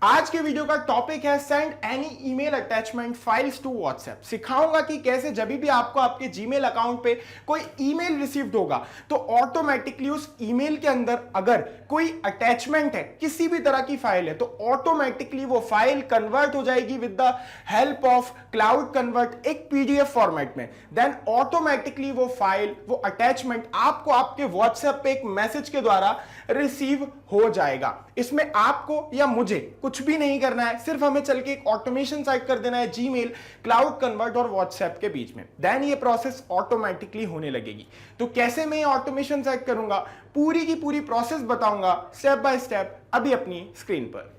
आज के वीडियो का टॉपिक है send any email attachment files to WhatsApp. सिखाऊंगा कि कैसे जब भी आपको आपके जीमेल अकाउंट पे कोई ईमेल रिसीव्ड होगा तो ऑटोमेटिकली उस ईमेल के अंदर अगर कोई अटैचमेंट है, किसी भी तरह की फाइल है, तो ऑटोमेटिकली वो फाइल कन्वर्ट हो जाएगी with the help of cloud convert एक पीडीएफ फॉर्मेट में। देन ऑटोमेटिकली वो फाइल, वो अटैचमेंट आपको आपके व्हाट्सएप पे एक मैसेज के द्वारा रिसीव हो जाएगा। इसमें आपको या मुझे कुछ भी नहीं करना है, सिर्फ हमें चल के एक ऑटोमेशन सेट कर देना है जीमेल, क्लाउड कन्वर्ट और व्हाट्सएप के बीच में। देन ये प्रोसेस ऑटोमेटिकली होने लगेगी। तो कैसे मैं ये ऑटोमेशन सेट करूंगा, पूरी की पूरी प्रोसेस बताऊंगा स्टेप बाय स्टेप अभी अपनी स्क्रीन पर।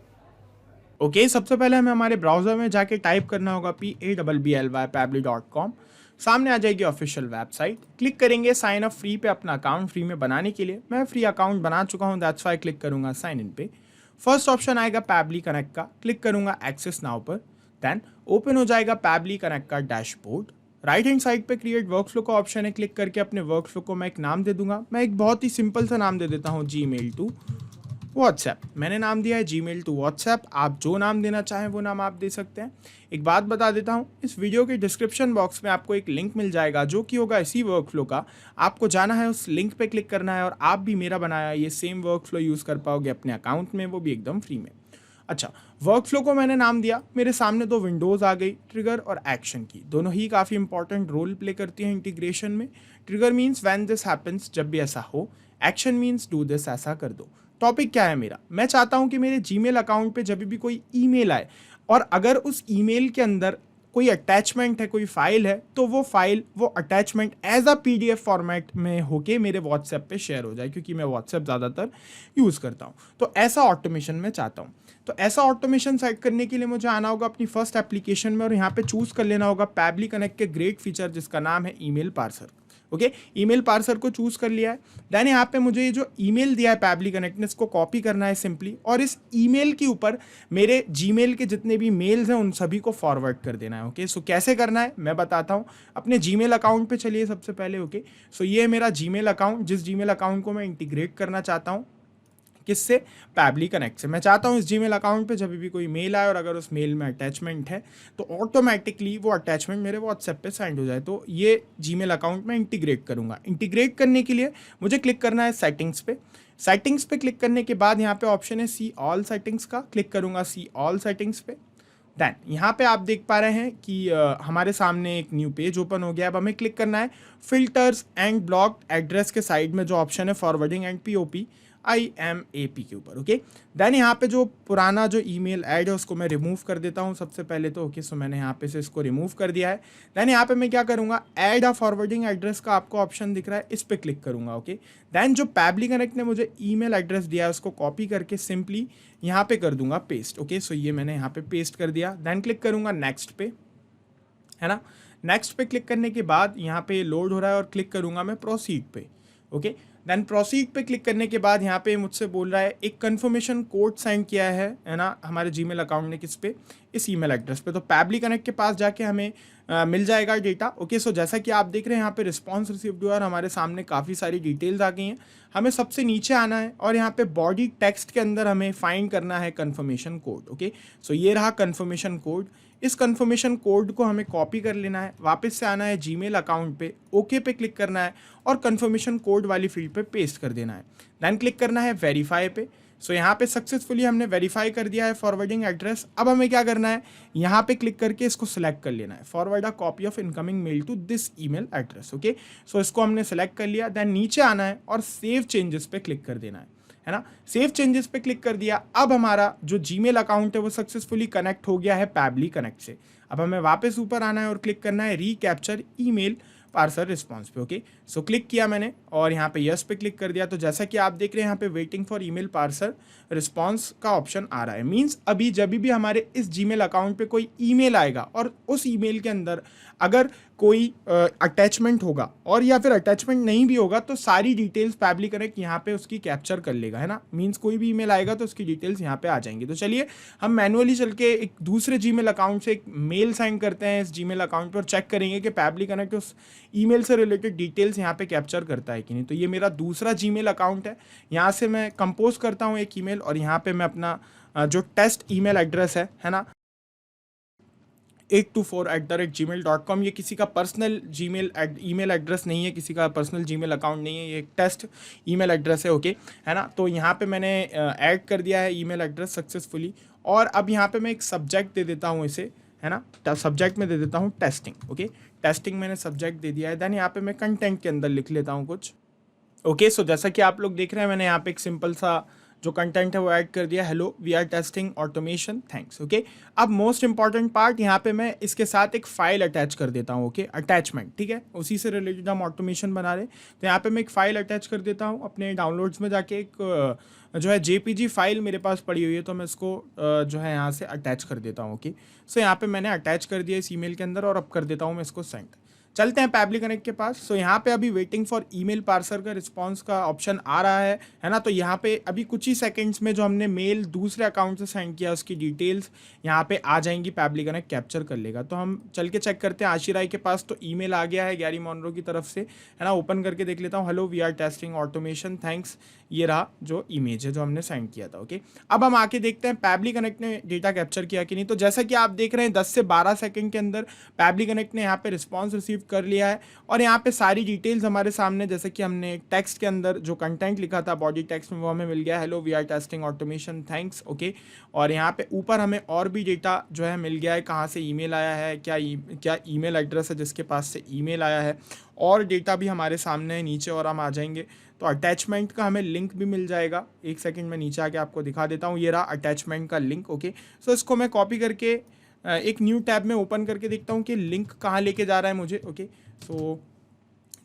ओके, सबसे पहले हमें हमारे ब्राउजर में जाके टाइप करना होगा pabbly.com। सामने आ जाएगी ऑफिशियल वेबसाइट। क्लिक करेंगे साइन अप फ्री पे, अपना अकाउंट फ्री में बनाने के लिए। मैं फ्री अकाउंट बना चुका हूँ, दैट्स वाई क्लिक करूंगा साइन इन पे। फर्स्ट ऑप्शन आएगा पैबली कनेक्ट का, क्लिक करूंगा एक्सेस नाउ पर। देन ओपन हो जाएगा पैबली कनेक्ट का डैशबोर्ड। राइट हैंड साइड पे क्रिएट वर्कफ्लो का ऑप्शन है, क्लिक करके अपने वर्कफ्लो को मैं एक नाम दे दूंगा। मैं एक बहुत ही सिंपल सा नाम दे देता हूँ, जीमेल टू व्हाट्सएप। मैंने नाम दिया है जीमेल टू व्हाट्सएप। आप जो नाम देना चाहें वो नाम आप दे सकते हैं। एक बात बता देता हूँ, इस वीडियो के डिस्क्रिप्शन बॉक्स में आपको एक लिंक मिल जाएगा जो कि होगा इसी वर्कफ्लो का। आपको जाना है, उस लिंक पे क्लिक करना है और आप भी मेरा बनाया ये सेम वर्कफ्लो यूज़ कर पाओगे अपने अकाउंट में, वो भी एकदम फ्री में। अच्छा, वर्कफ्लो को मैंने नाम दिया। मेरे सामने दो विंडोज़ आ गई, ट्रिगर और एक्शन की। दोनों ही काफ़ी इंपॉर्टेंट रोल प्ले करती हैं इंटीग्रेशन में। Trigger means when this happens, जब भी ऐसा हो। एक्शन मीन्स डू दिस, ऐसा कर दो। टॉपिक क्या है मेरा, मैं चाहता हूं कि मेरे जीमेल अकाउंट पे जब भी कोई ईमेल आए और अगर उस ईमेल के अंदर कोई अटैचमेंट है, कोई फाइल है, तो वो फाइल, वो attachment as a PDF format में होके मेरे व्हाट्सएप पे शेयर हो जाए, क्योंकि मैं व्हाट्सएप ज़्यादातर यूज़ करता हूँ। तो ऐसा ऑटोमेशन मैं चाहता हूँ। तो ऐसा ऑटोमेशन सेट करने के लिए मुझे आना होगा अपनी फर्स्ट एप्लीकेशन में और यहाँ पे चूज़ कर लेना होगा पैबली कनेक्ट के ग्रेट फीचर जिसका नाम है email parser. Okay, email parser को चूज कर लिया है। देन यहाँ पे मुझे ये जो ईमेल दिया है पैबली कनेक्ट ने, इसको कॉपी करना है सिंपली, और इस ईमेल के ऊपर मेरे जीमेल के जितने भी मेल्स हैं उन सभी को फॉरवर्ड कर देना है। ओके, सो कैसे करना है मैं बताता हूँ। अपने जीमेल अकाउंट पे चलिए सबसे पहले। ओके, सो ये है मेरा जीमेल अकाउंट, जिस जीमेल अकाउंट को मैं इंटीग्रेट करना चाहता हूँ। किससे? पैबली कनेक्ट से। मैं चाहता हूँ इस जीमेल अकाउंट पे जब भी कोई मेल आए और अगर उस मेल में अटैचमेंट है तो ऑटोमेटिकली वो अटैचमेंट मेरे व्हाट्सएप पे सेंड हो जाए। तो ये जीमेल अकाउंट में इंटीग्रेट करूँगा। इंटीग्रेट करने के लिए मुझे क्लिक करना है सेटिंग्स पे। सेटिंग्स पे क्लिक करने के बाद यहाँ पे ऑप्शन है सी ऑल सेटिंग्स का, क्लिक करूँगा सी ऑल सेटिंग्स पे। देन यहाँ पे आप देख पा रहे हैं कि हमारे सामने एक न्यू पेज ओपन हो गया। अब हमें क्लिक करना है फिल्टर्स एंड ब्लॉक एड्रेस के साइड में जो ऑप्शन है फॉरवर्डिंग एंड पीओपी IMAP के ऊपर। ओके, देन यहाँ पे जो पुराना जो ईमेल ऐड है उसको मैं रिमूव कर देता हूँ सबसे पहले तो। ओके, सो मैंने यहाँ पे से इसको रिमूव कर दिया है। देन यहाँ पे मैं क्या करूँगा, ऐड अ फॉरवर्डिंग एड्रेस का आपको ऑप्शन दिख रहा है, इस पर क्लिक करूँगा। ओके, देन जो पैबली कनेक्ट ने मुझे ईमेल एड्रेस दिया है उसको कॉपी करके सिंपली यहाँ पे कर दूंगा पेस्ट। ओके, सो ये मैंने यहाँ पे पेस्ट कर दिया। देन क्लिक करूँगा नेक्स्ट पे, है ना। नेक्स्ट पे क्लिक करने के बाद यहाँ पे लोड हो रहा है और क्लिक करूँगा मैं प्रोसीड पे। ओके, देन प्रोसीड पे क्लिक करने के बाद यहाँ पे मुझसे बोल रहा है एक कंफर्मेशन कोड सेंड किया है ना, हमारे जीमेल अकाउंट ने, किस पे, इस ईमेल एड्रेस पे। तो पैबली कनेक्ट के पास जाके हमें मिल जाएगा डेटा। ओके, सो जैसा कि आप देख रहे हैं यहाँ पे रिस्पॉन्स रिसीव्ड हुआ और हमारे सामने काफ़ी सारी डिटेल्स आ गई हैं। हमें सबसे नीचे आना है और यहाँ पे बॉडी टेक्स्ट के अंदर हमें फाइंड करना है कंफर्मेशन कोड। ओके, सो ये रहा कंफर्मेशन कोड। इस कंफर्मेशन कोड को हमें कॉपी कर लेना है, वापस से आना है जीमेल अकाउंट पे, ओके पे क्लिक करना है और कंफर्मेशन कोड वाली फील्ड पे पेस्ट कर देना है। देन क्लिक करना है वेरीफाई पे। सो यहाँ पे सक्सेसफुली हमने वेरीफाई कर दिया है फॉरवर्डिंग एड्रेस। अब हमें क्या करना है, यहाँ पे क्लिक करके इसको सिलेक्ट कर लेना है, forward a copy of incoming mail to this email address. Okay, so इसको हमने सेलेक्ट कर लिया। देन नीचे आना है और सेव चेंजेस पे क्लिक कर देना है ना। सेव चेंजेस पे क्लिक कर दिया। अब हमारा जो जीमेल अकाउंट है वो सक्सेसफुली कनेक्ट हो गया है पैबली कनेक्ट से। अब हमें वापस ऊपर आना है और क्लिक करना है रीकैप्चर ईमेल पार्सर रिस्पॉन्स पे। ओके, सो क्लिक किया मैंने और यहाँ पे यस पे क्लिक कर दिया। तो जैसा कि आप देख रहे हैं यहाँ पे waiting for email parser response का ऑप्शन आ रहा है। मींस अभी जब भी हमारे इस जीमेल अकाउंट पे कोई ईमेल आएगा और उस ईमेल के अंदर अगर कोई अटैचमेंट होगा और या फिर अटैचमेंट नहीं भी होगा तो सारी डिटेल्स पैबली कनेक्ट यहाँ पे उसकी कैप्चर कर लेगा, है ना। मींस कोई भी ईमेल आएगा तो उसकी डिटेल्स यहाँ पे आ जाएंगी। तो चलिए हम मैनुअली चल के एक दूसरे जीमेल अकाउंट से एक मेल सेंड करते हैं इस जीमेल अकाउंट पर, चेक करेंगे कि पैबली कनेक्ट उस ईमेल से रिलेटेड डिटेल्स यहाँ पे कैप्चर करता है कि नहीं। तो ये मेरा दूसरा जीमेल अकाउंट है, यहाँ से मैं कंपोज करता हूँ एक ईमेल और यहाँ पे मैं अपना जो टेस्ट ईमेल एड्रेस है ना 824@gmail.com, ये किसी का पर्सनल ईमेल एड्रेस नहीं है, किसी का पर्सनल जीमेल अकाउंट नहीं है, ये एक टेस्ट ईमेल एड्रेस है, ओके, है ना। तो यहाँ पे मैंने ऐड कर दिया है ईमेल एड्रेस सक्सेसफुली। और अब यहाँ पे मैं एक सब्जेक्ट दे देता हूँ इसे, है ना। सब्जेक्ट में दे देता हूँ टेस्टिंग, ओके, टेस्टिंग मैंने सब्जेक्ट दे दिया है। देन यहाँ पे मैं कंटेंट के अंदर लिख लेता हूँ कुछ, ओके। सो जैसा कि आप लोग देख रहे हैं मैंने यहाँ पे एक सिंपल सा जो कंटेंट है वो ऐड कर दिया, hello we are testing automation thanks, okay. अब मोस्ट इंपॉर्टेंट पार्ट यहाँ पे मैं इसके साथ एक फाइल अटैच कर देता हूँ, ओके, अटैचमेंट, ठीक है, उसी से रिलेटेड हम ऑटोमेशन बना रहे। तो यहाँ पे मैं एक फाइल अटैच कर देता हूँ अपने डाउनलोड्स में जाके, एक जो है JPG फाइल मेरे पास पड़ी हुई है, तो मैं इसको जो है यहाँ से अटैच कर देता हूँ, ओके। सो यहाँ पे मैंने अटैच कर दिया इस ईमेल के अंदर और अब कर देता हूँ मैं इसको सेंड। चलते हैं पैबली कनेक्ट के पास। सो यहाँ पे अभी वेटिंग फॉर ईमेल पार्सर का रिस्पांस का ऑप्शन आ रहा है ना। तो यहाँ पे अभी कुछ ही सेकंड्स में जो हमने मेल दूसरे अकाउंट से सेंड किया उसकी डिटेल्स यहाँ पे आ जाएंगी, पैबली कनेक्ट कैप्चर कर लेगा। तो हम चल के चेक करते हैं। आशी राय के पास तो ईमेल आ गया है गैरी मॉनरो की तरफ से, है ना। ओपन करके देख लेता हूँ, hello we are testing automation thanks, ये रहा जो इमेज है जो हमने सेंड किया था, ओके। अब हम आके देखते हैं पैबली कनेक्ट ने डेटा कैप्चर किया कि नहीं। तो जैसा कि आप देख रहे हैं 10 से 12 सेकंड के अंदर पैबली कनेक्ट ने यहाँ पे रिस्पांस रिसीव कर लिया है और यहाँ पे सारी डिटेल्स हमारे सामने, जैसे कि हमने टेक्स्ट के अंदर जो कंटेंट लिखा था बॉडी टेक्स्ट में, वो हमें मिल गया, hello we are testing automation thanks, okay. और यहाँ पे ऊपर हमें और भी डेटा जो है मिल गया है, कहाँ से ईमेल आया है, क्या ईमेल एड्रेस है जिसके पास से ईमेल आया है, और डेटा भी हमारे सामने है नीचे। और हम आ जाएंगे तो अटैचमेंट का हमें लिंक भी मिल जाएगा। एक सेकंड में नीचे आके आपको दिखा देता हूँ, ये रहा अटैचमेंट का लिंक, ओके। सो इसको मैं कॉपी करके एक न्यू टैब में ओपन करके देखता हूँ कि लिंक कहाँ लेके जा रहा है मुझे, ओके। सो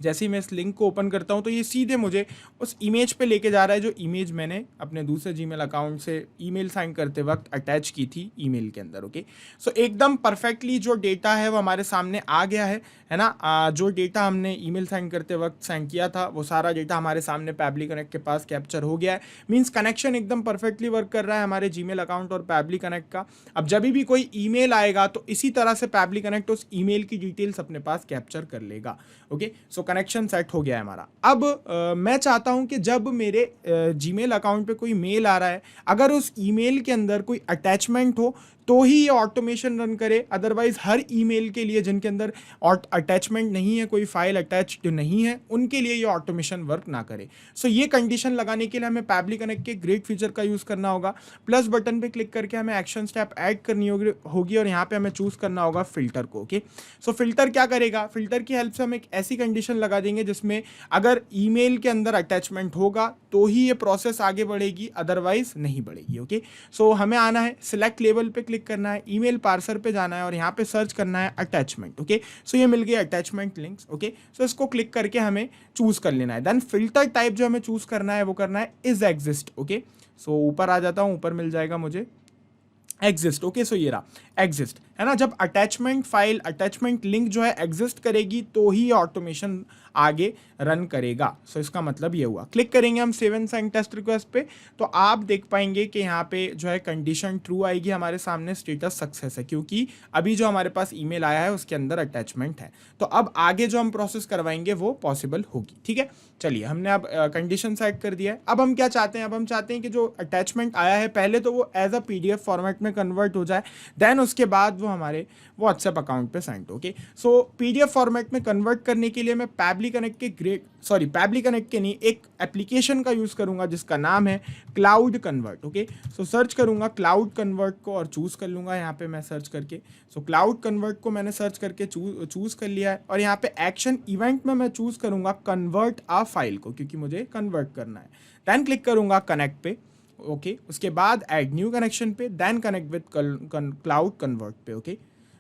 जैसे ही मैं इस लिंक को ओपन करता हूँ तो ये सीधे मुझे उस इमेज पे लेके जा रहा है जो इमेज मैंने अपने दूसरे जीमेल अकाउंट से ईमेल साइन करते वक्त अटैच की थी ईमेल के अंदर, ओके। सो एकदम परफेक्टली जो डेटा है वो हमारे सामने आ गया है ना। जो डेटा हमने ईमेल साइन करते वक्त सेंड किया था वो सारा डेटा हमारे सामने पैबली कनेक्ट के पास कैप्चर हो गया है। मीन्स कनेक्शन एकदम परफेक्टली वर्क कर रहा है हमारे जीमेल अकाउंट और पैबली कनेक्ट का। अब जब भी कोई ईमेल आएगा तो इसी तरह से पैबली कनेक्ट उस ईमेल की डिटेल्स अपने पास कैप्चर कर लेगा, ओके। सो कनेक्शन सेट हो गया है हमारा। अब मैं चाहता हूं कि जब मेरे जीमेल अकाउंट पे कोई मेल आ रहा है, अगर उस ईमेल के अंदर कोई अटैचमेंट हो तो ही ये ऑटोमेशन रन करे, अदरवाइज हर ईमेल के लिए जिनके अंदर अटैचमेंट नहीं है, कोई फाइल अटैच्ड नहीं है, उनके लिए ये ऑटोमेशन वर्क ना करे। सो ये कंडीशन लगाने के लिए हमें पैबली कनेक्ट के ग्रेट फीचर का यूज़ करना होगा। प्लस बटन पे क्लिक करके हमें एक्शन स्टेप ऐड करनी होगी और यहाँ पे हमें चूज़ करना होगा फिल्टर को, ओके। सो फिल्टर क्या करेगा, फिल्टर की हेल्प से हम एक ऐसी कंडीशन लगा देंगे जिसमें अगर ईमेल के अंदर अटैचमेंट होगा तो ही ये प्रोसेस आगे बढ़ेगी, अदरवाइज नहीं बढ़ेगी, ओके। सो हमें आना है सिलेक्ट लेबल पे क्लिक करना है, ईमेल पार्सर पे जाना है और यहाँ पे सर्च करना है अटैचमेंट, ओके। सो ये मिल गया अटैचमेंट लिंक्स, ओके। सो इसको क्लिक करके हमें चूज कर लेना है। देन फिल्टर टाइप जो हमें चूज करना है वो करना है इज एग्जिस्ट, ओके। सो ऊपर आ जाता हूँ, ऊपर मिल जाएगा मुझे एग्जिस्ट, ओके। सो ये रहा एग्जिस्ट, है ना। जब अटैचमेंट फाइल अटैचमेंट लिंक जो है एग्जिस्ट करेगी तो ही ऑटोमेशन आगे रन करेगा। सो इसका मतलब ये हुआ। क्लिक करेंगे हम save and send test request पे तो आप देख पाएंगे कि यहाँ पे जो है कंडीशन ट्रू आएगी, हमारे सामने स्टेटस सक्सेस है, क्योंकि अभी जो हमारे पास ईमेल आया है उसके अंदर अटैचमेंट है। तो अब आगे जो हम प्रोसेस करवाएंगे वो पॉसिबल होगी, ठीक है। चलिए हमने अब कंडीशन सेट कर दिया है। अब हम क्या चाहते हैं, अब हम चाहते हैं कि जो अटैचमेंट आया है पहले तो वो एज अ PDF फॉर्मेट में कन्वर्ट हो जाए, देन उसके बाद वो हमारे व्हाट्सएप अकाउंट पे सेंड, ओके। सो PDF फॉर्मेट में कन्वर्ट करने के लिए मैं पैबली कनेक्ट के नहीं, एक एप्लीकेशन का यूज़ करूंगा जिसका नाम है क्लाउड कन्वर्ट, ओके। सो सर्च करूंगा क्लाउड कन्वर्ट को और चूज़ कर लूँगा यहाँ पे मैं सर्च करके। सो क्लाउड कन्वर्ट को मैंने सर्च करके चूज़ कर लिया है और यहाँ पे एक्शन इवेंट में मैं चूज़ करूँगा कन्वर्ट आ फाइल को, क्योंकि मुझे कन्वर्ट करना है। दैन क्लिक करूँगा कनेक्ट पे, ओके। उसके बाद ऐड न्यू कनेक्शन पे, then connect with cloud convert पे, ओके।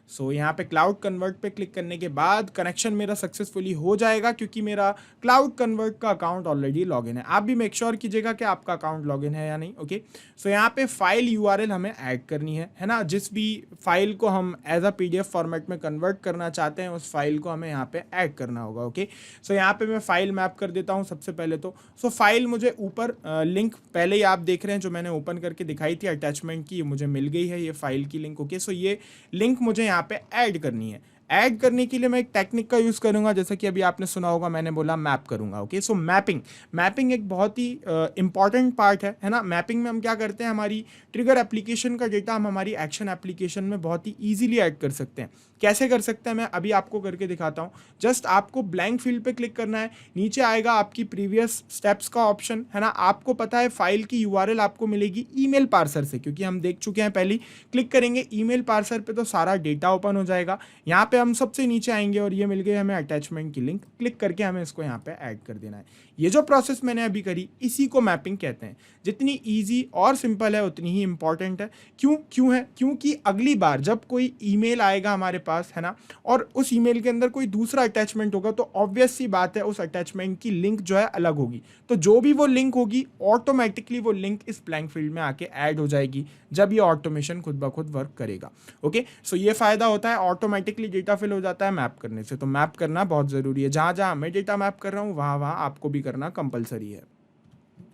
सो यहाँ पे क्लाउड कन्वर्ट पे क्लिक करने के बाद कनेक्शन मेरा सक्सेसफुली हो जाएगा क्योंकि मेरा क्लाउड कन्वर्ट का अकाउंट ऑलरेडी लॉगिन है। आप भी मेक श्योर कीजिएगा कि आपका अकाउंट लॉगिन है या नहीं। ओके, सो यहाँ पे फाइल यूआरएल हमें ऐड करनी है ना। जिस भी फाइल को हम एज अ पीडीएफ फॉर्मेट में कन्वर्ट करना चाहते हैं उस फाइल को हमें यहाँ पे ऐड करना होगा। ओके, सो यहाँ पे मैं फाइल मैप कर देता हूँ सबसे पहले तो। सो फाइल मुझे ऊपर लिंक पहले ही आप देख रहे हैं जो मैंने ओपन करके दिखाई थी अटैचमेंट की, मुझे मिल गई है ये फाइल की लिंक। ओके, सो ये लिंक मुझे यहाँ पे ऐड करनी है। ऐड करने के लिए मैं एक टेक्निक का यूज़ करूंगा, जैसे कि अभी आपने सुना होगा, मैंने बोला मैप करूंगा। ओके, सो मैपिंग एक बहुत ही इंपॉर्टेंट पार्ट है ना। मैपिंग में हम क्या करते हैं, हमारी ट्रिगर एप्लीकेशन का डेटा हम हमारी एक्शन एप्लीकेशन में बहुत ही ईजिली ऐड कर सकते हैं। कैसे कर सकते हैं मैं अभी आपको करके दिखाता हूँ। जस्ट आपको ब्लैंक फील्ड पे क्लिक करना है, नीचे आएगा आपकी प्रीवियस स्टेप्स का ऑप्शन है ना। आपको पता है फाइल की यूआरएल आपको मिलेगी ईमेल पार्सर से, क्योंकि हम देख चुके हैं पहले। क्लिक करेंगे ईमेल पार्सर पे तो सारा डेटा ओपन हो जाएगा। यहाँ पे हम सबसे नीचे आएंगे और ये मिल गई हमें अटैचमेंट की लिंक। क्लिक करके हमें इसको यहाँ पे ऐड कर देना है। ये जो प्रोसेस मैंने अभी करी इसी को मैपिंग कहते हैं। जितनी ईजी और सिंपल है उतनी ही इंपॉर्टेंट है। क्यों है, क्योंकि अगली बार जब कोई ईमेल आएगा हमारे पास है ना, और उस ईमेल के अंदर कोई दूसरा अटैचमेंट होगा तो ऑब्वियस सी बात है उस अटैचमेंट की लिंक जो है अलग होगी। तो जो भी वो लिंक होगी ऑटोमेटिकली वो लिंक इस ब्लैंक फील्ड में आके ऐड हो जाएगी जब ये ऑटोमेशन खुद ब खुद वर्क करेगा। ओके, सो ये फायदा होता है, ऑटोमेटिकली डेटा फिल हो जाता है मैप करने से। तो मैप करना बहुत ज़रूरी है। जहाँ जहाँ मैं डेटा मैप कर रहा हूँ वहाँ वहाँ आपको भी करना कंपलसरी है।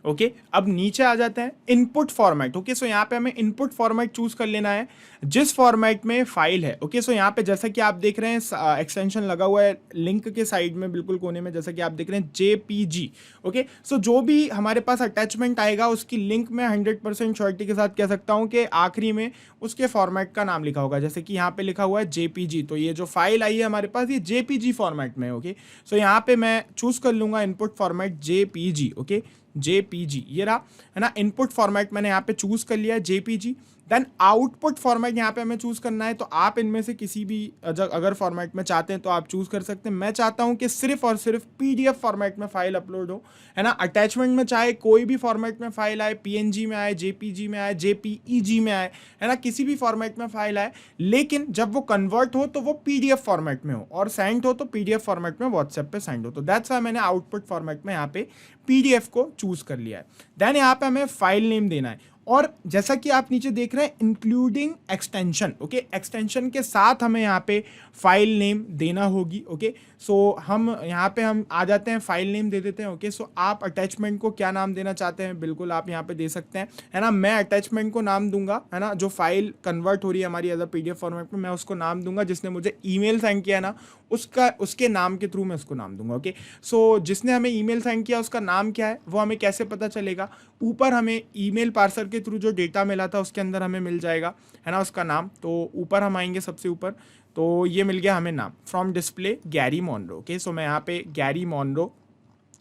ओके, अब नीचे आ जाते हैं इनपुट फॉर्मेट। ओके, सो यहाँ पे हमें इनपुट फॉर्मेट चूज कर लेना है जिस फॉर्मेट में फाइल है। ओके, सो यहाँ पे जैसा कि आप देख रहे हैं एक्सटेंशन लगा हुआ है लिंक के साइड में बिल्कुल कोने में, जैसा कि आप देख रहे हैं जेपीजी। ओके, सो जो भी हमारे पास अटैचमेंट आएगा उसकी लिंक में 100% श्योरिटी के साथ कह सकता हूँ कि आखिरी में उसके फॉर्मेट का नाम लिखा होगा। जैसे कि यहाँ पे लिखा हुआ है जेपीजी, तो ये जो फाइल आई है हमारे पास ये जेपीजी फॉर्मेट में। ओके, सो यहाँ पे मैं चूज कर लूंगा input format JPG. Okay, JPG ये रहा है ना। इनपुट फॉर्मेट मैंने यहाँ पे चूज कर लिया है जेपीजी। देन आउटपुट फॉर्मेट यहाँ पे हमें चूज करना है। तो आप इनमें से किसी भी अगर फॉर्मेट में चाहते हैं तो आप चूज कर सकते हैं। मैं चाहता हूँ कि सिर्फ और सिर्फ पीडीएफ फॉर्मेट में फाइल अपलोड हो है ना। अटैचमेंट में चाहे कोई भी फॉर्मेट में फाइल आए, पीएनजी में आए, जेपीजी में आए, जेपीईजी में आए है ना, किसी भी फॉर्मेट में फाइल आए, लेकिन जब वो कन्वर्ट हो तो वो पीडीएफ फॉर्मेट में हो और सेंड हो तो पीडीएफ फॉर्मेट में व्हाट्सएप पे सेंड हो। तो दैट्स व्हाई मैंने आउटपुट फॉर्मेट में यहाँ पे पीडीएफ को चूज कर लिया है। देन यहाँ पे हमें फाइल नेम देना है और जैसा कि आप नीचे देख रहे हैं इंक्लूडिंग एक्सटेंशन। ओके, एक्सटेंशन के साथ हमें यहाँ पे फाइल नेम देना होगी। ओके, सो हम यहाँ पे हम आ जाते हैं, फाइल नेम दे देते हैं। ओके, सो आप अटैचमेंट को क्या नाम देना चाहते हैं बिल्कुल आप यहाँ पे दे सकते हैं है ना। मैं अटैचमेंट को नाम दूंगा है ना, जो फाइल कन्वर्ट हो रही है हमारी एज अ पीडीएफ फॉर्मेट में, मैं उसको नाम दूंगा जिसने मुझे ईमेल सेंड किया ना उसके नाम के थ्रू मैं उसको नाम दूंगा। ओके, सो जिसने हमें ईमेल सेंड किया उसका नाम क्या है वो हमें कैसे पता चलेगा, ऊपर हमें ईमेल पार्सर के थ्रू जो डेटा मिला था उसके अंदर हमें मिल जाएगा है ना उसका नाम। तो ऊपर हम आएंगे सबसे ऊपर, तो ये मिल गया हमें नाम, from display Gary Monroe. Okay, so मैं यहाँ पे गैरी मॉनरो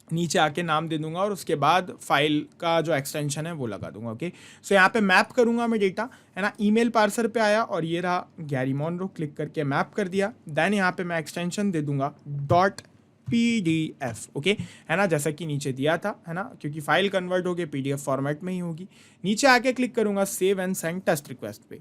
नीचे आके नाम दे दूंगा और उसके बाद फाइल का जो एक्सटेंशन है वो लगा दूंगा। ओके, सो यहाँ पे मैप करूंगा मैं डेटा है ना। ईमेल पार्सर पे आया और ये रहा गैरी मॉनरो, क्लिक करके मैप कर दिया। देन यहाँ पे मैं एक्सटेंशन दे दूंगा .pdf। ओके है ना, जैसा कि नीचे दिया था है ना, क्योंकि फाइल कन्वर्ट होके पीडीएफ फॉर्मेट में ही होगी। नीचे आके क्लिक करूंगा save and send test request पे।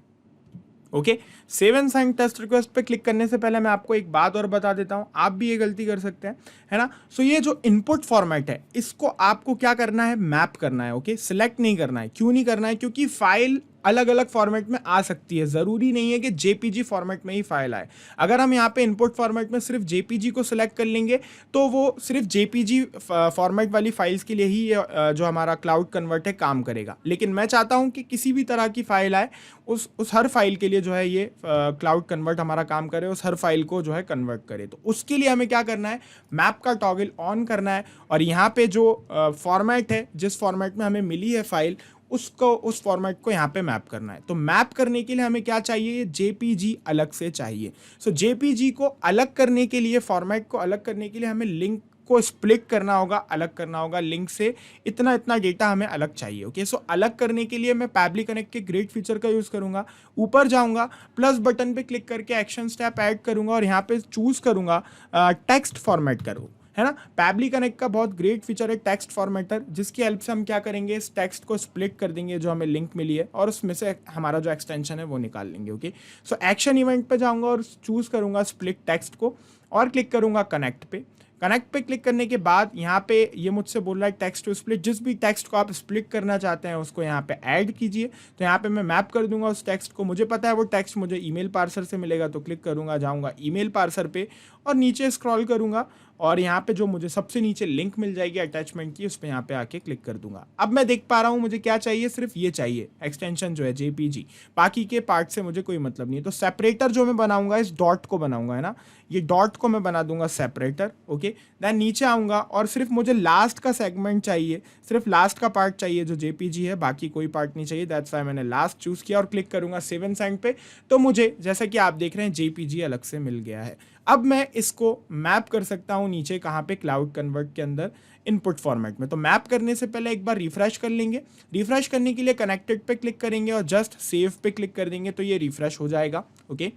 Okay, save and send test request पे क्लिक करने से पहले मैं आपको एक बात और बता देता हूं, आप भी ये गलती कर सकते हैं है ना। सो ये जो इनपुट फॉर्मेट है इसको आपको क्या करना है, मैप करना है। ओके, सिलेक्ट नहीं करना है। क्यों नहीं करना है, क्योंकि फाइल अलग अलग फॉर्मेट में आ सकती है, ज़रूरी नहीं है कि जेपीजी फॉर्मेट में ही फाइल आए। अगर हम यहाँ पे इनपुट फॉर्मेट में सिर्फ जेपीजी को सिलेक्ट कर लेंगे तो वो सिर्फ जेपीजी फॉर्मेट वाली फाइल्स के लिए ही जो हमारा क्लाउड कन्वर्ट है काम करेगा। लेकिन मैं चाहता हूँ कि किसी भी तरह की फाइल आए उस हर फाइल के लिए जो है ये क्लाउड कन्वर्ट हमारा काम करे, उस हर फाइल को जो है कन्वर्ट करे। तो उसके लिए हमें क्या करना है, मैप का टॉगल ऑन करना है और यहाँ पे जो फॉर्मेट है, जिस फॉर्मेट में हमें मिली है फाइल, उस फॉर्मेट को यहाँ पे मैप करना है। तो मैप करने के लिए हमें क्या चाहिए, जेपीजी अलग से चाहिए। सो जेपीजी को अलग करने के लिए, फॉर्मेट को अलग करने के लिए हमें लिंक को स्प्लिट करना होगा, अलग करना होगा लिंक से। इतना इतना डेटा हमें अलग चाहिए। ओके, सो अलग करने के लिए मैं पैबली कनेक्ट के ग्रेड फीचर का यूज़ करूंगा। ऊपर जाऊंगा, प्लस बटन पे क्लिक करके एक्शन स्टेप ऐड करूंगा और यहाँ पे चूज करूंगा टेक्स्ट फॉर्मेट करूँ है ना। पैबली कनेक्ट का बहुत ग्रेट फीचर है टेक्स्ट फॉर्मेटर, जिसकी हेल्प से हम क्या करेंगे, इस टेक्स्ट को स्प्लिट कर देंगे जो हमें लिंक मिली है और उसमें से हमारा जो एक्सटेंशन है वो निकाल लेंगे। ओके, सो एक्शन इवेंट पे जाऊंगा और चूज करूंगा स्प्लिट टेक्स्ट को और क्लिक करूंगा कनेक्ट पे। कनेक्ट पे क्लिक करने के बाद यहाँ पे ये मुझसे बोल रहा है टेक्स्ट टू स्प्लिट, जिस भी टेक्स्ट को आप स्प्लिट करना चाहते हैं उसको यहाँ पे ऐड कीजिए। तो यहाँ पे मैं मैप कर दूंगा उस टेक्स्ट को, मुझे पता है वो टेक्स्ट मुझे ईमेल पार्सर से मिलेगा, तो क्लिक करूंगा, जाऊंगा ईमेल पार्सर पे और नीचे स्क्रॉल करूंगा और यहाँ पे जो मुझे सबसे नीचे लिंक मिल जाएगी अटैचमेंट की, उस पर यहाँ पे आके क्लिक कर दूंगा। अब मैं देख पा रहा हूँ मुझे क्या चाहिए, सिर्फ ये चाहिए एक्सटेंशन जो है JPG, बाकी के पार्ट से मुझे कोई मतलब नहीं है। तो सेपरेटर जो मैं बनाऊंगा इस डॉट को बनाऊंगा, है ना, ये डॉट को मैं बना दूंगा सेपरेटर। ओके, देन नीचे आऊंगा और सिर्फ मुझे लास्ट का सेगमेंट चाहिए, सिर्फ लास्ट का पार्ट चाहिए जो JPG है, बाकी कोई पार्ट नहीं चाहिए। दैट्स व्हाई मैंने लास्ट चूज किया और क्लिक करूंगा सेव एंड सेंड पे। तो मुझे जैसा कि आप देख रहे हैं JPG अलग से मिल गया है। अब मैं इसको मैप कर सकता हूं नीचे कहाँ पे, क्लाउड कन्वर्ट के अंदर इनपुट फॉर्मेट में। तो मैप करने से पहले एक बार रिफ्रेश कर लेंगे। रिफ्रेश करने के लिए कनेक्टेड पे क्लिक करेंगे और जस्ट सेव पे क्लिक कर देंगे तो ये रिफ्रेश हो जाएगा। ओके,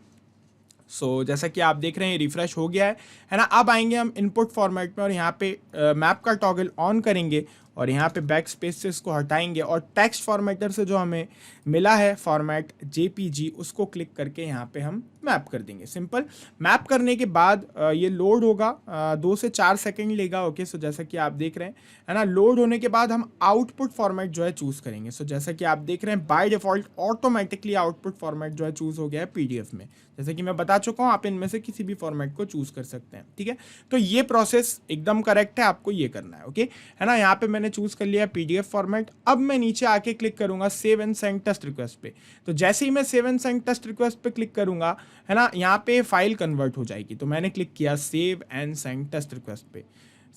सो जैसा कि आप देख रहे हैं रिफ्रेश हो गया है ना। अब आएंगे हम इनपुट फॉर्मेट में और यहाँ पे मैप का टॉगल ऑन करेंगे और यहाँ पे बैक स्पेस से इसको हटाएंगे और टेक्स्ट फॉर्मेटर से जो हमें मिला है फॉर्मेट JPG उसको क्लिक करके यहाँ पे हम मैप कर देंगे। सिंपल मैप करने के बाद ये लोड होगा, 2 से 4 सेकंड लेगा। ओके, सो जैसा कि आप देख रहे हैं, है ना, लोड होने के बाद हम आउटपुट फॉर्मेट जो है चूज़ करेंगे। सो जैसा कि आप देख रहे हैं by default automatically output format जो है चूज़ हो गया है PDF में। जैसे कि मैं बता चुका हूँ, आप इनमें से किसी भी फॉर्मेट को चूज़ कर सकते हैं। ठीक है, तो ये प्रोसेस एकदम करेक्ट है, आपको ये करना है। ओके, है ना, यहाँ पे मैंने चूज़ कर लिया PDF फॉर्मेट। अब मैं नीचे आके क्लिक करूँगा save and send test request पे। तो जैसे ही मैं save and send test request पे क्लिक करूँगा, है ना, यहाँ पे फाइल कन्वर्ट हो जाएगी। तो मैंने क्लिक किया save and send test request पे।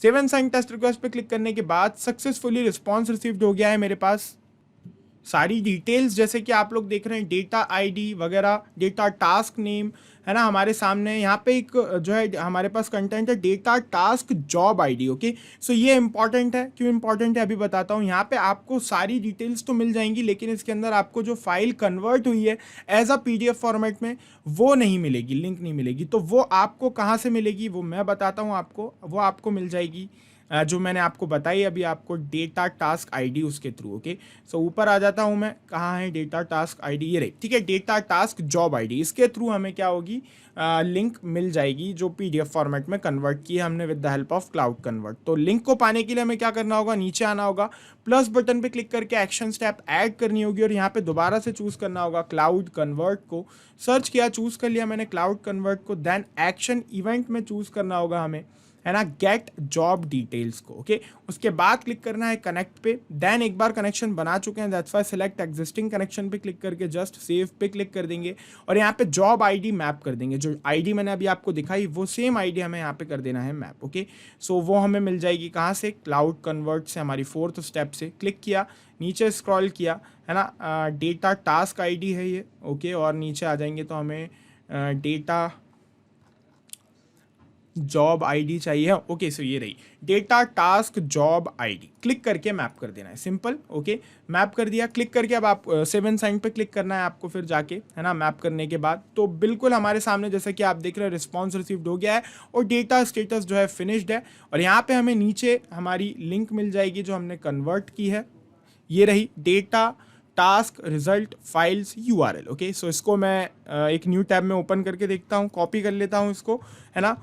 Save and send test request पे क्लिक करने के बाद सक्सेसफुली रिस्पॉन्स रिसीव्ड हो गया है मेरे पास। सारी डिटेल्स जैसे कि आप लोग देख रहे हैं, डेटा ID वगैरह, डेटा टास्क नेम, है ना, हमारे सामने यहाँ पे एक जो है हमारे पास कंटेंट है data task job ID। Okay, so ये इंपॉर्टेंट है। क्यों इंपॉर्टेंट है अभी बताता हूँ। यहाँ पे आपको सारी डिटेल्स तो मिल जाएंगी, लेकिन इसके अंदर आपको जो फाइल कन्वर्ट हुई है एज अ PDF फॉर्मेट में वो नहीं मिलेगी, लिंक नहीं मिलेगी। तो वो आपको कहाँ से मिलेगी वो मैं बताता हूँ आपको। वो आपको मिल जाएगी जो मैंने आपको बताई अभी आपको, डेटा टास्क ID उसके थ्रू। ओके, सो ऊपर आ जाता हूँ मैं, कहाँ है डेटा टास्क ID, ये रही। ठीक है, डेटा टास्क जॉब ID, इसके थ्रू हमें क्या होगी, लिंक मिल जाएगी जो PDF फॉर्मेट में कन्वर्ट की है हमने with the help of cloud convert. तो लिंक को पाने के लिए हमें क्या करना होगा, नीचे आना होगा, प्लस बटन पे क्लिक करके एक्शन स्टेप ऐड करनी होगी और यहाँ पे दोबारा से चूज करना होगा क्लाउड कन्वर्ट को। सर्च किया, चूज कर लिया मैंने क्लाउड कन्वर्ट को, देन एक्शन इवेंट में चूज करना होगा हमें, है ना, गेट जॉब डिटेल्स को। ओके, उसके बाद क्लिक करना है कनेक्ट पे। देन एक बार कनेक्शन बना चुके हैं, that's why select existing connection पे क्लिक करके जस्ट सेव पे क्लिक कर देंगे और यहाँ पे जॉब ID मैप कर देंगे। जो ID मैंने अभी आपको दिखाई वो सेम ID हमें यहाँ पे कर देना है मैप। ओके, सो वो हमें मिल जाएगी कहाँ से, क्लाउड कन्वर्ट से, हमारी 4th स्टेप से। क्लिक किया, नीचे स्क्रॉल किया, है ना, डेटा टास्क ID है ये। ओके, और नीचे आ जाएंगे तो हमें डेटा जॉब ID चाहिए। ओके, सो ये रही data task job ID। Click करके मैप कर देना है, सिंपल। ओके, मैप कर दिया। क्लिक करके अब आप सेव एंड सेंड पे क्लिक करना है आपको फिर जाके, है ना। मैप करने के बाद तो बिल्कुल हमारे सामने जैसा कि आप देख रहे हैं रिस्पॉन्स रिसीव्ड हो गया है और डेटा स्टेटस जो है फिनिश्ड है। और यहाँ पे हमें नीचे हमारी लिंक मिल जाएगी जो हमने कन्वर्ट की है, ये रही data task result files URL। Okay, so इसको मैं एक न्यू टैब में ओपन करके देखता हूँ, कॉपी कर लेता हूँ इसको, है ना।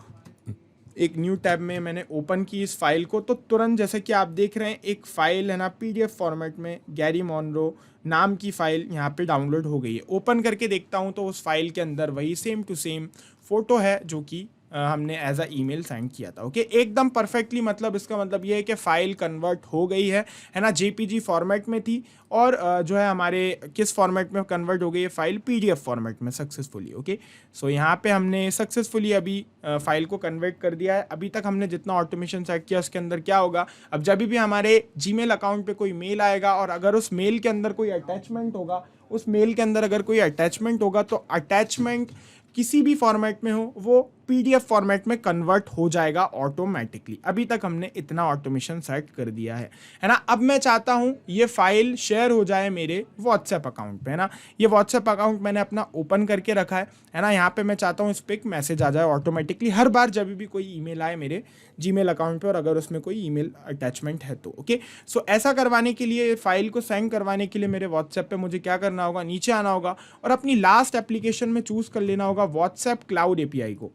एक न्यू टैब में मैंने ओपन की इस फाइल को, तो तुरंत जैसे कि आप देख रहे हैं एक फाइल, है ना, PDF फॉर्मेट में गैरी मॉनरो नाम की फाइल यहाँ पे डाउनलोड हो गई है। ओपन करके देखता हूँ तो उस फाइल के अंदर वही सेम टू सेम फोटो है जो कि हमने एज अ ईमेल सेंड किया था। ओके, एकदम परफेक्टली, मतलब इसका मतलब ये है कि फ़ाइल कन्वर्ट हो गई है ना। JPG फॉर्मेट में थी और जो है हमारे किस फॉर्मेट में कन्वर्ट हो गई है फाइल, PDF फॉर्मेट में सक्सेसफुली। ओके, सो यहाँ पे हमने सक्सेसफुली अभी फाइल को कन्वर्ट कर दिया है। अभी तक हमने जितना ऑटोमेशन सेट किया उसके अंदर क्या होगा, अब जब भी हमारे Gmail अकाउंट पे कोई मेल आएगा और अगर उस मेल के अंदर कोई अटैचमेंट होगा, उस मेल के अंदर अगर कोई अटैचमेंट होगा तो अटैचमेंट किसी भी फॉर्मेट में हो वो पीडीएफ फॉर्मेट में कन्वर्ट हो जाएगा ऑटोमेटिकली। अभी तक हमने इतना ऑटोमेशन सेट कर दिया है ना। अब मैं चाहता हूं ये फाइल शेयर हो जाए मेरे व्हाट्सएप अकाउंट पे, है ना। ये व्हाट्सएप अकाउंट मैंने अपना ओपन करके रखा है ना। यहाँ पे मैं चाहता हूँ इस पर एक मैसेज आ जाए ऑटोमेटिकली हर बार जब भी कोई ईमेल आए मेरे जीमेल अकाउंट पे, और अगर उसमें कोई ईमेल अटैचमेंट है तो ओके। सो ऐसा करवाने के लिए, फाइल को सेंड करवाने के लिए मेरे व्हाट्सएप पे मुझे क्या करना होगा, नीचे आना होगा और अपनी लास्ट एप्लीकेशन में चूज कर लेना होगा व्हाट्सएप क्लाउड एपीआई को,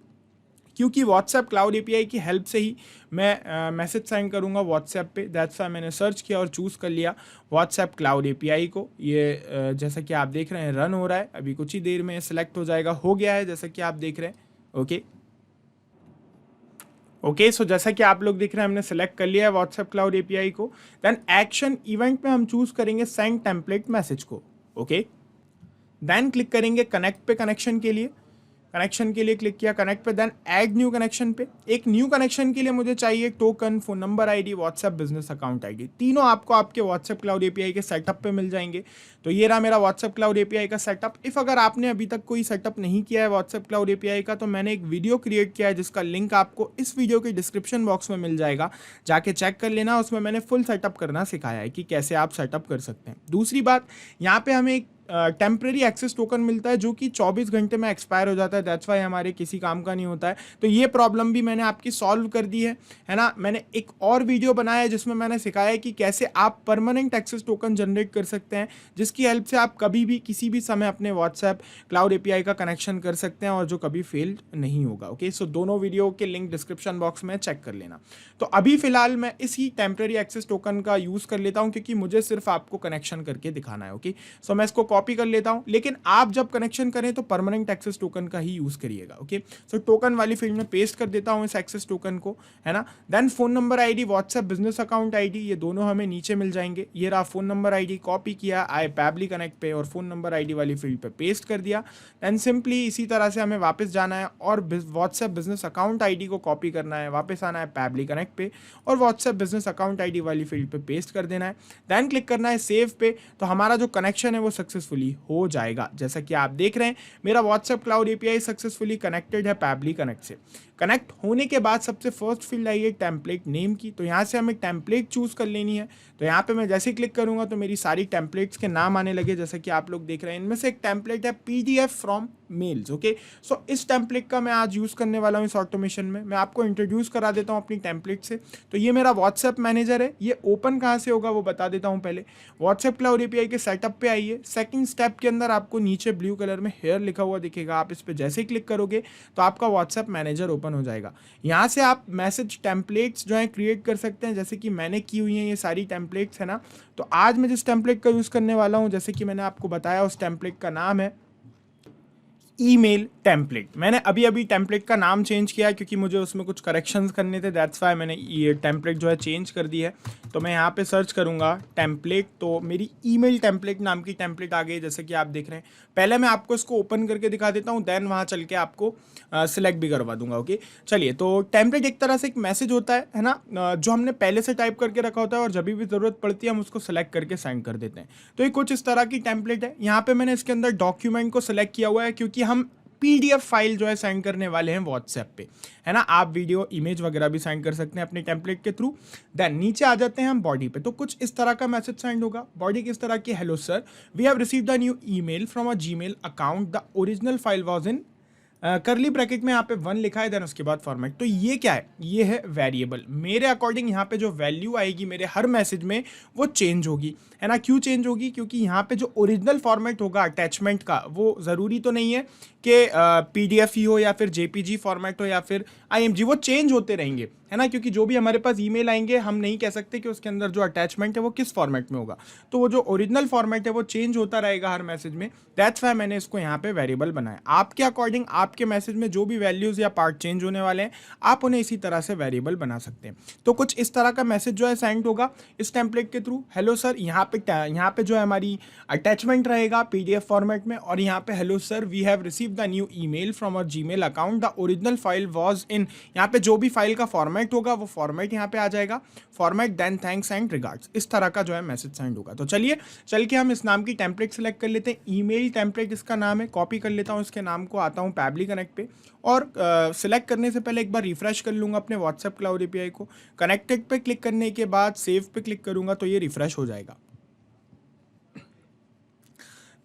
क्योंकि व्हाट्सएप क्लाउड एपीआई की हेल्प से ही मैं मैसेज सेंड करूंगा व्हाट्सएप पे। दैट्स व्हाई मैंने सर्च किया और चूज़ कर लिया व्हाट्सएप क्लाउड एपीआई को। ये जैसा कि आप देख रहे हैं रन हो रहा है, अभी कुछ ही देर में सिलेक्ट हो जाएगा, हो गया है जैसा कि आप देख रहे हैं। ओके, सो जैसा कि आप लोग दिख रहे हैं हमने सेलेक्ट कर लिया है व्हाट्सएप क्लाउड एपीआई को। देन एक्शन इवेंट में हम चूज करेंगे सेंड टेम्पलेट मैसेज को। ओके, देन क्लिक करेंगे कनेक्ट पे, कनेक्शन के लिए क्लिक किया कनेक्ट पे। देन ऐड न्यू कनेक्शन पे। एक न्यू कनेक्शन के लिए मुझे चाहिए token, phone number ID, WhatsApp business account ID. तीनों आपको आपके व्हाट्सएप क्लाउड एपीआई के सेटअप पे मिल जाएंगे। तो ये रहा मेरा व्हाट्सएप क्लाउड एपीआई का सेटअप। इफ अगर आपने अभी तक कोई सेटअप नहीं किया है व्हाट्सएप क्लाउड एपीआई का, तो मैंने एक वीडियो क्रिएट किया है जिसका लिंक आपको इस वीडियो के डिस्क्रिप्शन बॉक्स में मिल जाएगा, जाके चेक कर लेना। उसमें मैंने फुल सेटअप करना सिखाया है कि कैसे आप सेटअप कर सकते हैं। दूसरी बात, यहाँ पे हमें एक टेम्प्रेरी एक्सेस टोकन मिलता है जो कि 24 घंटे में एक्सपायर हो जाता है। दैट्स वाई हमारे किसी काम का नहीं होता है। तो ये प्रॉब्लम भी मैंने आपकी सॉल्व कर दी है ना। मैंने एक और वीडियो बनाया है जिसमें मैंने सिखाया है कि कैसे आप परमानेंट एक्सेस टोकन जनरेट कर सकते हैं, जिसकी हेल्प से आप कभी भी किसी भी समय अपने व्हाट्सएप क्लाउड एपीआई का कनेक्शन कर सकते हैं और जो कभी फेल नहीं होगा। ओके, सो दोनों वीडियो के लिंक डिस्क्रिप्शन बॉक्स में चेक कर लेना। तो अभी फिलहाल मैं इसी टेम्प्रेरी एक्सेस टोकन का यूज़ कर लेता हूँ क्योंकि मुझे सिर्फ आपको कनेक्शन करके दिखाना है। ओके, सो मैं इसको कॉपी कर लेता हूँ, लेकिन आप जब कनेक्शन करें तो परमानेंट एक्सेस टोकन का ही यूज करिएगा। ओके, सो टोकन वाली फील्ड में पेस्ट कर देता हूं इस एक्सेस टोकन को, है ना। Then phone number ID, WhatsApp business account ID, ये दोनों हमें नीचे मिल जाएंगे। ये रहा फोन नंबर आईडी, कॉपी किया आई पैबली कनेक्ट पे और फोन नंबर आईडी वाली फील्ड पे पेस्ट कर दिया। एंड सिंपली इसी तरह से हमें वापस जाना है और व्हाट्सएप बिजनेस अकाउंट आईडी को कॉपी करना है, वापस आना है पैबली कनेक्ट पे और व्हाट्सएप बिजनेस अकाउंट आईडी वाली फील्ड पे पेस्ट कर देना है। देन क्लिक करना है सेव पे। तो हमारा जो कनेक्शन है वो सक्सेसफुली हो जाएगा। जैसा कि आप देख रहे हैं मेरा WhatsApp cloud API successfully connected है पैबली कनेक्ट से। कनेक्ट होने के बाद सबसे फर्स्ट फील्ड आई है टेम्पलेट नेम की। तो यहाँ से हमें टेम्पलेट चूज कर लेनी है। तो यहाँ पे मैं जैसे क्लिक करूंगा तो मेरी सारी टेम्पलेट्स के नाम आने लगे, जैसे कि आप लोग देख रहे हैं। इनमें से एक टेम्पलेट है पीडीएफ फ्रॉम मेल्स। ओके, सो इस टेम्पलेट का मैं आज यूज करने वाला हूँ इस ऑटोमेशन में। मैं आपको इंट्रोड्यूस करा देता हूँ अपनी टेम्पलेट से। तो ये मेरा व्हाट्सएप मैनेजर है। ये ओपन कहाँ से होगा वो बता देता हूँ। पहले व्हाट्सएप क्लाउड एपीआई के सेटअप पे आइए। सेकंड स्टेप के अंदर आपको नीचे ब्लू कलर में हेयर लिखा हुआ दिखेगा। आप इस पर जैसे ही क्लिक करोगे तो आपका व्हाट्सएप मैनेजर ओपन हो जाएगा। यहाँ से आप मैसेज टेम्पलेट्स जो है क्रिएट कर सकते हैं, जैसे कि मैंने की हुई हैं ये सारी टेम्पलेट्स, है ना। तो आज मैं जिस टेम्पलेट का यूज़ करने वाला हूँ, जैसे कि मैंने आपको बताया, उस टेम्पलेट का नाम है ईमेल टेम्पलेट। मैंने अभी टेम्पलेट का नाम चेंज किया क्योंकि मुझे उसमें कुछ करेक्शंस करने थे। दैट्स वाई मैंने ये टेम्पलेट जो है चेंज कर दी है। तो मैं यहाँ पे सर्च करूँगा टेम्पलेट, तो मेरी ईमेल टेम्पलेट नाम की टेम्पलेट आ गई, जैसे कि आप देख रहे हैं। पहले मैं आपको इसको ओपन करके दिखा देता हूँ, देन वहाँ चल के आपको सिलेक्ट भी करवा दूंगा। ओके, चलिए। तो टेम्पलेट एक तरह से एक मैसेज होता है ना, जो हमने पहले से टाइप करके रखा होता है और जब भी ज़रूरत पड़ती है हम उसको सेलेक्ट करके सेंड कर देते हैं। तो ये कुछ इस तरह की टेम्पलेट है। यहाँ पे मैंने इसके अंदर डॉक्यूमेंट को सिलेक्ट किया हुआ है क्योंकि हम पीडीएफ फाइल जो है सेंड करने वाले हैं व्हाट्सएप पे, है ना। आप वीडियो, इमेज वगैरह भी सेंड कर सकते हैं अपने टेम्पलेट के थ्रू। देन नीचे आ जाते हैं हम बॉडी पे। तो कुछ इस तरह का मैसेज सेंड होगा। बॉडी किस तरह की, hello sir, we have received a new email from a Gmail account, the original file was in curly bracket में यहाँ पे 1 लिखा है, देन उसके बाद फॉर्मेट। तो ये क्या है, ये है वेरिएबल। मेरे अकॉर्डिंग यहाँ पे जो वैल्यू आएगी मेरे हर मैसेज में वो चेंज होगी, है ना। क्यों चेंज होगी, क्योंकि यहाँ पे जो ओरिजिनल फॉर्मेट होगा अटैचमेंट का, वो ज़रूरी तो नहीं है कि पीडीएफ ही हो या फिर जेपीजी फॉर्मेट हो या फिर आईएमजी, वो चेंज होते रहेंगे, है ना। क्योंकि जो भी हमारे पास ईमेल आएंगे हम नहीं कह सकते कि उसके अंदर जो अटैचमेंट है वो किस फॉर्मेट में होगा। तो वो जो ओरिजिनल फॉर्मेट है वो चेंज होता रहेगा हर मैसेज में। दैट्स वाई मैंने इसको यहाँ पे वेरिएबल बनाया। आपके अकॉर्डिंग आपके मैसेज में जो भी वैल्यूज़ या पार्ट चेंज होने वाले हैं आप उन्हें इसी तरह से वेरिएबल बना सकते हैं। तो कुछ इस तरह का मैसेज जो है सेंड होगा इस टेम्पलेट के थ्रू। हेलो सर, यहाँ पे जो है हमारी अटैचमेंट रहेगा पीडीएफ फॉर्मेट में, और यहाँ पे hello sir, we have received the new email from our Gmail account, the original file was in. यहाँ पे जो भी फाइल का फॉर्मेट होगा वो फॉर्मेट यहाँ पे आ जाएगा, format, then thanks and regards. इस तरह का जो है मैसेज सेंड होगा। तो चलिए चल के हम इस नाम की टेम्पलेट सेलेक्ट कर लेते हैं। ईमेल टेम्पलेट इसका नाम है। कॉपी कर लेता हूँ इसके नाम को, आता हूँ पैबली पैबली कनेक्ट पे और सिलेक्ट करने से पहले एक बार रिफ्रेश कर लूँगा अपने व्हाट्सएप क्लाउड एपीआई को। कनेक्टेड पे क्लिक करने के बाद सेव पे क्लिक करूँगा तो ये रिफ्रेश हो जाएगा।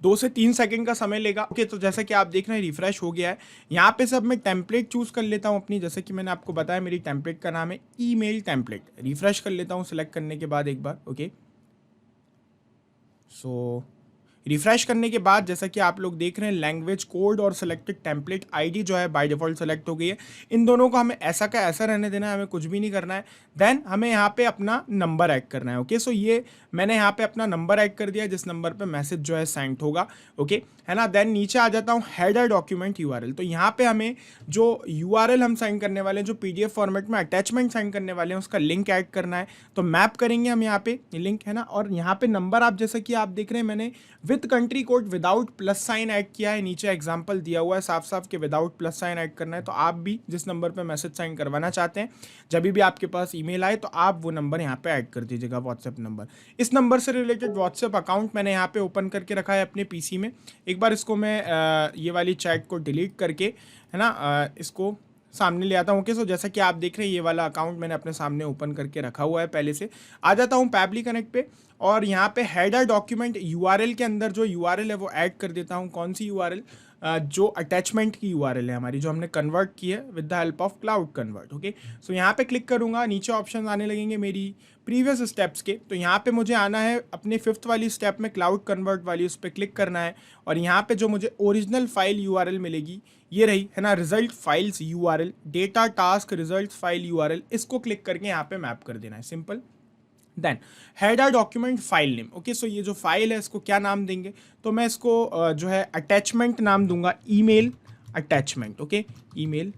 2 से 3 सेकंड का समय लेगा। ओके, तो जैसा कि आप देख रहे हैं रिफ्रेश हो गया है। यहाँ पे सब मैं टेम्पलेट चूज़ कर लेता हूँ अपनी, जैसे कि मैंने आपको बताया मेरी टेम्पलेट का नाम है ईमेल टेम्पलेट। रिफ्रेश कर लेता हूँ सिलेक्ट करने के बाद एक बार। ओके, सो रिफ्रेश करने के बाद जैसा कि आप लोग देख रहे हैं लैंग्वेज कोड और सिलेक्टेड टेम्पलेट आईडी जो है बाय डिफॉल्ट सेलेक्ट हो गई है। इन दोनों को हमें ऐसा का ऐसा रहने देना है, हमें कुछ भी नहीं करना है। देन हमें यहाँ पे अपना नंबर ऐड करना है। ओके, सो ये मैंने यहाँ पे अपना नंबर ऐड कर दिया जिस नंबर पे मैसेज जो है सेंड होगा। ओके, है ना। देन नीचे आ जाता हूँ हेडर डॉक्यूमेंट यूआरएल। तो यहाँ पे हमें जो यूआरएल हम सेंड करने वाले हैं, जो पीडीएफ फॉर्मेट में अटैचमेंट सेंड करने वाले हैं, उसका लिंक ऐड करना है। तो मैप करेंगे हम यहाँ पे लिंक, है ना। और यहाँ पे नंबर आप जैसा कि आप देख रहे हैं मैंने with country code without plus sign add किया है। नीचे एग्जाम्पल दिया हुआ है साफ साफ कि विदाउट प्लस साइन ऐड करना है। तो आप भी जिस नंबर पर मैसेज सेंड करवाना चाहते हैं, जब भी आपके पास ईमेल आए तो आप वो नंबर यहाँ पे ऐड कर दीजिएगा, व्हाट्सएप नंबर। इस नंबर से रिलेटेड व्हाट्सएप अकाउंट मैंने यहाँ पे ओपन करके रखा है अपने पीसी में। एक बार इसको मैं ये वाली चैट को डिलीट करके, है ना, इसको सामने ले आता हूँ। ओके, सो जैसा कि आप देख रहे हैं ये वाला अकाउंट मैंने अपने सामने ओपन करके रखा हुआ है पहले से। आ जाता हूँ पैबली कनेक्ट पे और यहाँ पे हेडर डॉक्यूमेंट यूआरएल के अंदर जो यूआरएल है वो ऐड कर देता हूँ। कौन सी यूआरएल? जो अटैचमेंट की यूआरएल है हमारी, जो हमने कन्वर्ट की है with the help of cloud convert. Okay, so यहाँ पे क्लिक करूँगा, नीचे ऑप्शन आने लगेंगे मेरी प्रीवियस स्टेप्स के। तो यहाँ पे मुझे आना है अपने 5th वाली स्टेप में क्लाउड कन्वर्ट वाली, उस पर क्लिक करना है। और यहाँ पे जो मुझे ओरिजिनल फाइल यूआरएल मिलेगी ये रही, है ना, result files URL, data task result file URL, इसको क्लिक करके यहाँ पे मैप कर देना है, simple. Then header document file name. Okay, so ये जो फाइल है इसको क्या नाम देंगे? तो मैं इसको जो है अटैचमेंट नाम दूंगा, email attachment. Okay, email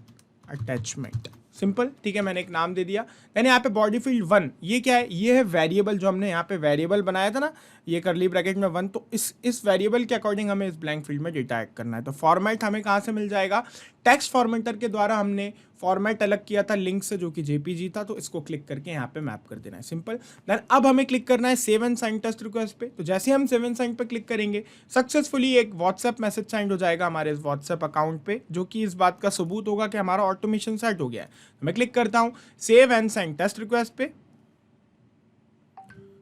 attachment, simple, ठीक है, मैंने एक नाम दे दिया। देन यहाँ पे बॉडी फील्ड 1, ये क्या है? ये है वेरिएबल, जो हमने यहाँ पे वेरिएबल बनाया था ना, ये करली ब्रैकेट में 1। तो इस वेरिएबल के अकॉर्डिंग हमें इस ब्लैंक फील्ड में डेटा ऐड करना है। तो फॉर्मेट हमें कहाँ से मिल जाएगा? टेक्स्ट फॉर्मेटर के द्वारा हमने फॉर्मेट अलग किया था लिंक से, जो कि जेपीजी था। तो इसको क्लिक करके यहाँ पे मैप कर देना है, सिंपल। देन अब हमें क्लिक करना है save and send test request पे। तो जैसे हम सेव एंड सेंड पे क्लिक करेंगे, सक्सेसफुली एक व्हाट्सएप मैसेज सेंड हो जाएगा हमारे इस व्हाट्सएप अकाउंट पे, जो कि इस बात का सबूत होगा कि हमारा ऑटोमेशन सेट हो गया है। तो मैं क्लिक करता हूँ save and send test request पे।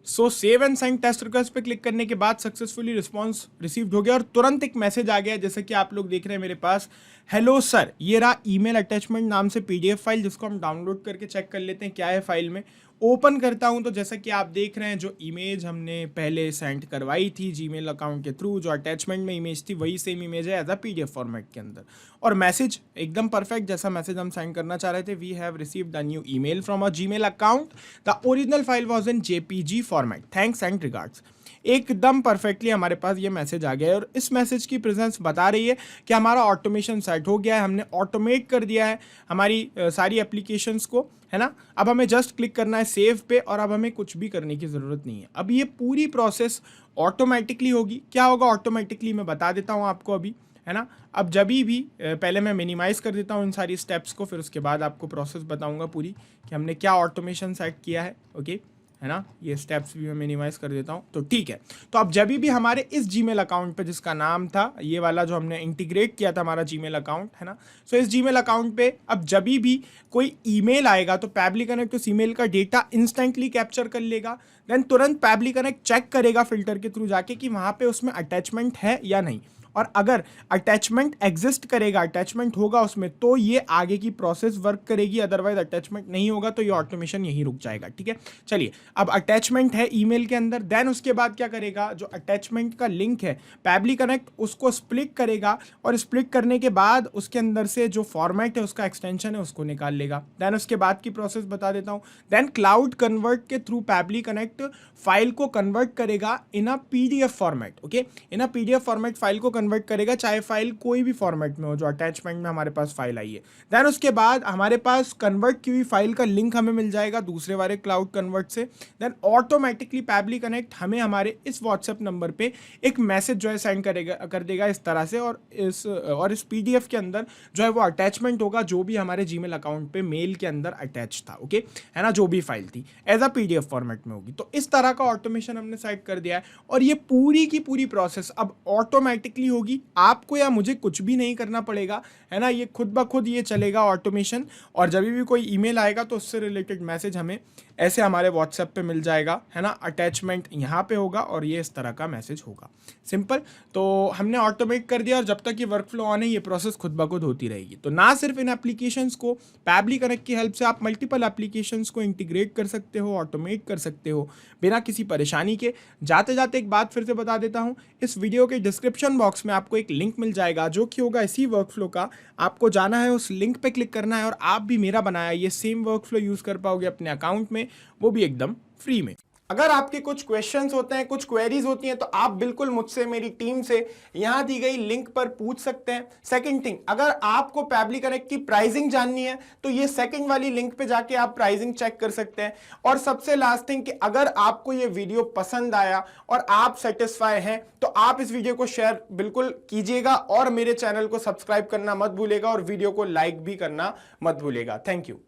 So save and send test request पे क्लिक करने के बाद सक्सेसफुली रिस्पांस रिसीव्ड हो गया और तुरंत एक मैसेज आ गया, जैसे कि आप लोग देख रहे हैं मेरे पास, हेलो सर। ये रहा ईमेल अटैचमेंट नाम से पीडीएफ फाइल, जिसको हम डाउनलोड करके चेक कर लेते हैं क्या है फाइल में। ओपन करता हूं तो जैसा कि आप देख रहे हैं जो इमेज हमने पहले सेंड करवाई थी जीमेल अकाउंट के थ्रू, जो अटैचमेंट में इमेज थी वही सेम इमेज है एज अ पीडीएफ फॉर्मेट के अंदर। और मैसेज एकदम परफेक्ट, जैसा मैसेज हम सेंड करना चाह रहे थे, we have received a new email from a Gmail account, the original file was in JPG format, thanks and regards. एकदम परफेक्टली हमारे पास ये मैसेज आ गया है और इस मैसेज की प्रेजेंस बता रही है कि हमारा ऑटोमेशन सेट हो गया है, हमने ऑटोमेट कर दिया है हमारी सारी एप्लीकेशंस को, है ना। अब हमें जस्ट क्लिक करना है सेव पे और अब हमें कुछ भी करने की ज़रूरत नहीं है। अब ये पूरी प्रोसेस ऑटोमेटिकली होगी। क्या होगा ऑटोमेटिकली, मैं बता देता हूँ आपको अभी, है ना। अब जब भी पहले मैं मिनिमाइज़ कर देता हूँ इन सारी स्टेप्स को, फिर उसके बाद आपको प्रोसेस बताऊँगा पूरी कि हमने क्या ऑटोमेशन सेट किया है। ओके, है ना, ये स्टेप्स भी मैं मिनिमाइज कर देता हूँ। तो ठीक है, तो अब जब भी हमारे इस जीमेल अकाउंट पे, जिसका नाम था ये वाला जो हमने इंटीग्रेट किया था हमारा जीमेल अकाउंट, है ना, सो इस जीमेल अकाउंट पे अब जब भी कोई ईमेल आएगा तो पैबली कनेक्ट उस ईमेल का डेटा इंस्टेंटली कैप्चर कर लेगा। देन तुरंत पैबली कनेक्ट चेक करेगा फिल्टर के थ्रू जाके कि वहाँ पे उसमें अटैचमेंट है या नहीं, और अगर अटैचमेंट एग्जिस्ट करेगा, अटैचमेंट होगा उसमें, तो ये आगे की प्रोसेस वर्क करेगी। अदरवाइज अटैचमेंट नहीं होगा तो ये ऑटोमेशन यहीं रुक जाएगा। ठीक है, चलिए, अब अटैचमेंट है ईमेल के अंदर। देन उसके बाद क्या करेगा, जो अटैचमेंट का लिंक है पैबली कनेक्ट उसको स्प्लिट करेगा और स्प्लिट करने के बाद उसके अंदर से जो फॉर्मेट है, उसका एक्सटेंशन है, उसको निकाल लेगा। देन उसके बाद की प्रोसेस बता देता हूँ। देन क्लाउड कन्वर्ट के थ्रू पैबली कनेक्ट फाइल को कन्वर्ट करेगा in a PDF format. Okay, in a PDF format file को कन्वर्ट करेगा, चाहे फाइल कोई भी फॉर्मेट में हो जो अटैचमेंट में हमारे पास फाइल आई है। देन उसके बाद हमारे पास कन्वर्ट की हुई फाइल का लिंक हमें मिल जाएगा दूसरे वाले क्लाउड कन्वर्ट से। देन ऑटोमेटिकली पैबली कनेक्ट हमें हमारे इस व्हाट्सएप नंबर पे एक मैसेज जो है सेंड कर देगा इस तरह से, और इस पीडीएफ के अंदर जो है वो अटैचमेंट होगा जो भी हमारे जीमेल अकाउंट पे मेल के अंदर अटैच था। ओके, है ना, जो भी फाइल थी एज अ पीडीएफ फॉर्मेट में होगी। तो इस तरह का ऑटोमेशन हमने सेट कर दिया है और ये पूरी की पूरी प्रोसेस अब ऑटोमेटिकली होगी, आपको या मुझे कुछ भी नहीं करना पड़ेगा, है ना। ये खुद ब खुद ये चलेगा ऑटोमेशन, और जब भी कोई ईमेल आएगा तो उससे रिलेटेड मैसेज हमें ऐसे हमारे व्हाट्सएप पे मिल जाएगा, है ना। अटैचमेंट यहाँ पे होगा और ये इस तरह का मैसेज होगा, सिंपल। तो हमने ऑटोमेट कर दिया, और जब तक ये वर्क फ्लो ऑन है ये प्रोसेस खुद ब खुद होती रहेगी। तो ना सिर्फ इन एप्लीकेशंस को, पैबली कनेक्ट की हेल्प से आप मल्टीपल एप्लीकेशंस को इंटीग्रेट कर सकते हो, ऑटोमेट कर सकते हो बिना किसी परेशानी के। जाते जाते एक बात फिर से बता देता हूँ, इस वीडियो के डिस्क्रिप्शन बॉक्स में आपको एक लिंक मिल जाएगा जो कि होगा इसी वर्क फ्लो का। आपको जाना है, उस लिंक पे क्लिक करना है, और आप भी मेरा बनाया ये सेम वर्क फ्लो यूज़ कर पाओगे अपने अकाउंट में, वो भी एकदम फ्री में। अगर आपके कुछ क्वेश्चंस होते हैं, कुछ क्वेरीज होती हैं, तो आप बिल्कुल मुझसे, मेरी टीम से यहां दी गई लिंक पर पूछ सकते हैं। सेकंड थिंग, अगर आपको पैबली कनेक्ट की प्राइसिंग जाननी है तो ये सेकंड वाली लिंक पे जाके आप प्राइसिंग चेक कर सकते हैं। और सबसे लास्ट थिंग कि अगर आपको ये वीडियो पसंद आया और आप सेटिस्फाई हैं तो आप इस वीडियो को शेयर बिल्कुल कीजिएगा, और मेरे चैनल को सब्सक्राइब करना मत भूलिएगा, और वीडियो को लाइक भी करना मत भूलिएगा। Thank you.